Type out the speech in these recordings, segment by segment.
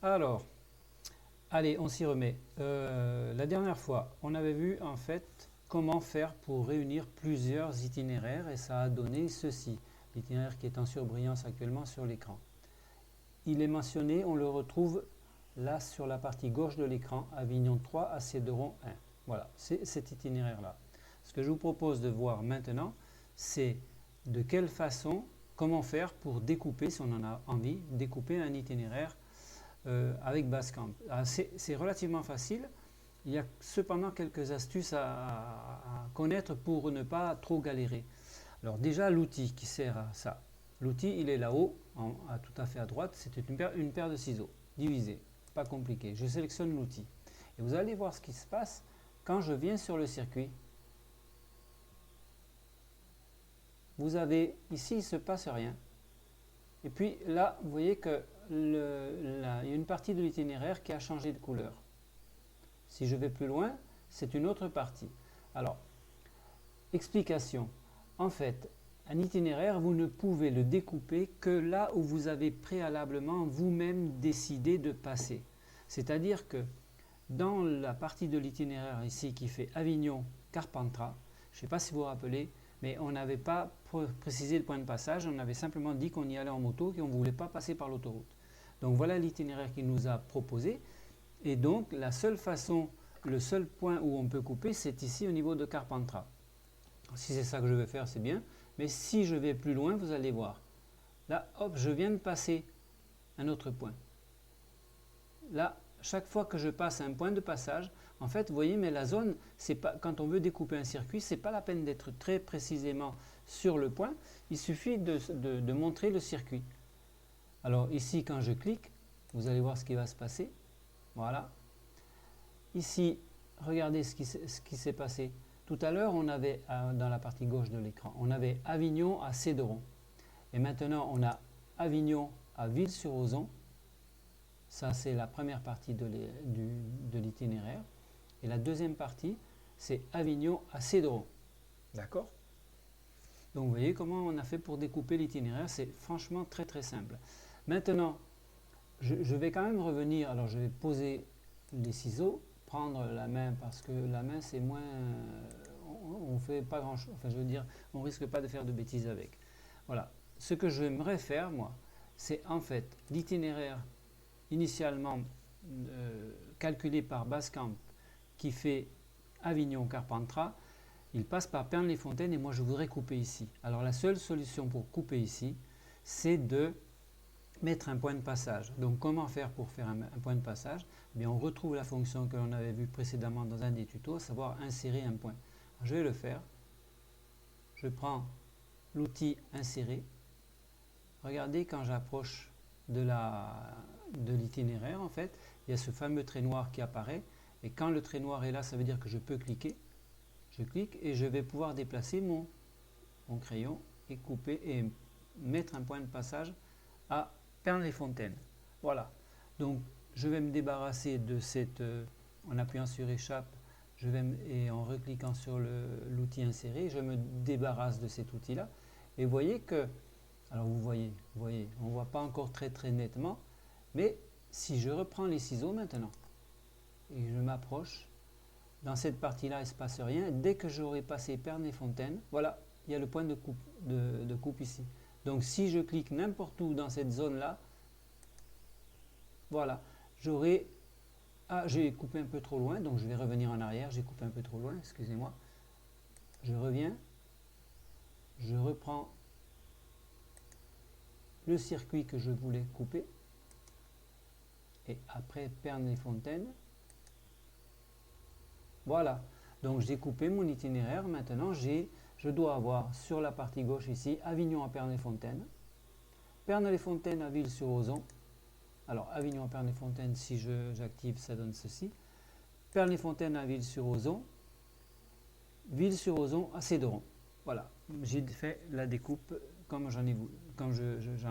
Alors, allez, on s'y remet. La dernière fois, on avait vu en fait comment faire pour réunir plusieurs itinéraires et ça a donné ceci. L'itinéraire qui est en surbrillance actuellement sur l'écran. Il est mentionné, on le retrouve là sur la partie gauche de l'écran, Avignon 3, Acéderon 1. Voilà, c'est cet itinéraire-là. Ce que je vous propose de voir maintenant, c'est de quelle façon, comment faire pour découper, si on en a envie, découper un itinéraire avec Basecamp. C'est relativement facile. Il y a cependant quelques astuces à connaître pour ne pas trop galérer. Alors déjà, l'outil qui sert à ça. L'outil, il est là-haut, tout à fait à droite. C'est une paire de ciseaux divisés. Pas compliqué. Je sélectionne l'outil. Et vous allez voir ce qui se passe quand je viens sur le circuit. Vous avez, ici, il ne se passe rien. Et puis là, vous voyez que il y a une partie de l'itinéraire qui a changé de couleur. Si je vais plus loin, c'est une autre partie. Alors, explication. En fait, un itinéraire, vous ne pouvez le découper que là où vous avez préalablement vous-même décidé de passer. C'est-à-dire que dans la partie de l'itinéraire ici qui fait Avignon-Carpentras, je ne sais pas si vous vous rappelez, mais on n'avait pas précisé le point de passage, on avait simplement dit qu'on y allait en moto et qu'on ne voulait pas passer par l'autoroute. Donc voilà l'itinéraire qu'il nous a proposé. Et donc la seule façon, le seul point où on peut couper, c'est ici au niveau de Carpentras. Si c'est ça que je vais faire, c'est bien. Mais si je vais plus loin, vous allez voir. Là, hop, je viens de passer un autre point. Là, chaque fois que je passe un point de passage, en fait, vous voyez, mais la zone, c'est pas, quand on veut découper un circuit, c'est pas la peine d'être très précisément sur le point. Il suffit de montrer le circuit. Alors ici, quand je clique, vous allez voir ce qui va se passer. Voilà. Ici, regardez ce qui s'est passé. Tout à l'heure, on avait, dans la partie gauche de l'écran, on avait Avignon à Céderon. Et maintenant, on a Avignon à Ville-sur-Ozon. Ça, c'est la première partie de l'itinéraire. Et la deuxième partie, c'est Avignon à Céderon. D'accord? Donc, vous voyez comment on a fait pour découper l'itinéraire. C'est franchement très, très simple. Maintenant, je vais quand même revenir. Alors, je vais poser les ciseaux, prendre la main parce que la main, c'est moins... on fait pas grand-chose. Enfin, je veux dire, on risque pas de faire de bêtises avec. Voilà. Ce que j'aimerais faire, moi, c'est en fait l'itinéraire initialement calculé par Basecamp qui fait Avignon-Carpentras, il passe par Pernes-les-Fontaines et moi je voudrais couper ici. Alors la seule solution pour couper ici, c'est de mettre un point de passage. Donc comment faire pour faire un point de passage? Eh bien, on retrouve la fonction que l'on avait vue précédemment dans un des tutos, à savoir insérer un point. Alors, je vais le faire. Je prends l'outil insérer. Regardez quand j'approche de l'itinéraire, en fait, il y a ce fameux trait noir qui apparaît. Et quand le trait noir est là, ça veut dire que je peux cliquer. Je clique et je vais pouvoir déplacer mon crayon et couper et mettre un point de passage à Pernes-les-Fontaines. Voilà. Donc, je vais me débarrasser de cette... en appuyant sur échappe, et en recliquant sur l'outil inséré, je me débarrasse de cet outil-là. Et vous voyez que... Alors, vous voyez, on ne voit pas encore très très nettement, mais si je reprends les ciseaux maintenant, et je m'approche, dans cette partie-là, il ne se passe rien. Dès que j'aurai passé Pernes-les-Fontaines, voilà, il y a le point de coupe ici. Donc si je clique n'importe où dans cette zone-là, voilà, j'aurai... Ah, j'ai coupé un peu trop loin, donc je vais revenir en arrière. J'ai coupé un peu trop loin, excusez-moi. Je reviens. Je reprends le circuit que je voulais couper. Et après Pernes-les-Fontaines, voilà. Donc j'ai coupé mon itinéraire. Maintenant, je dois avoir sur la partie gauche ici, Avignon à Pernes-les-Fontaines. Pernes-les-Fontaines à Ville-sur-Ozon. Alors, Avignon à Pernes-les-Fontaines, si j'active, ça donne ceci. Pernes-les-Fontaines à Ville-sur-Ozon. Ville-sur-Ozon à Céderon. Voilà, j'ai fait la découpe comme j'en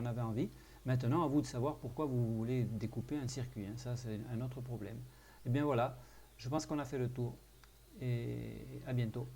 avais envie. Maintenant, à vous de savoir pourquoi vous voulez découper un circuit. Hein. Ça, c'est un autre problème. Et bien voilà, je pense qu'on a fait le tour. Et à bientôt.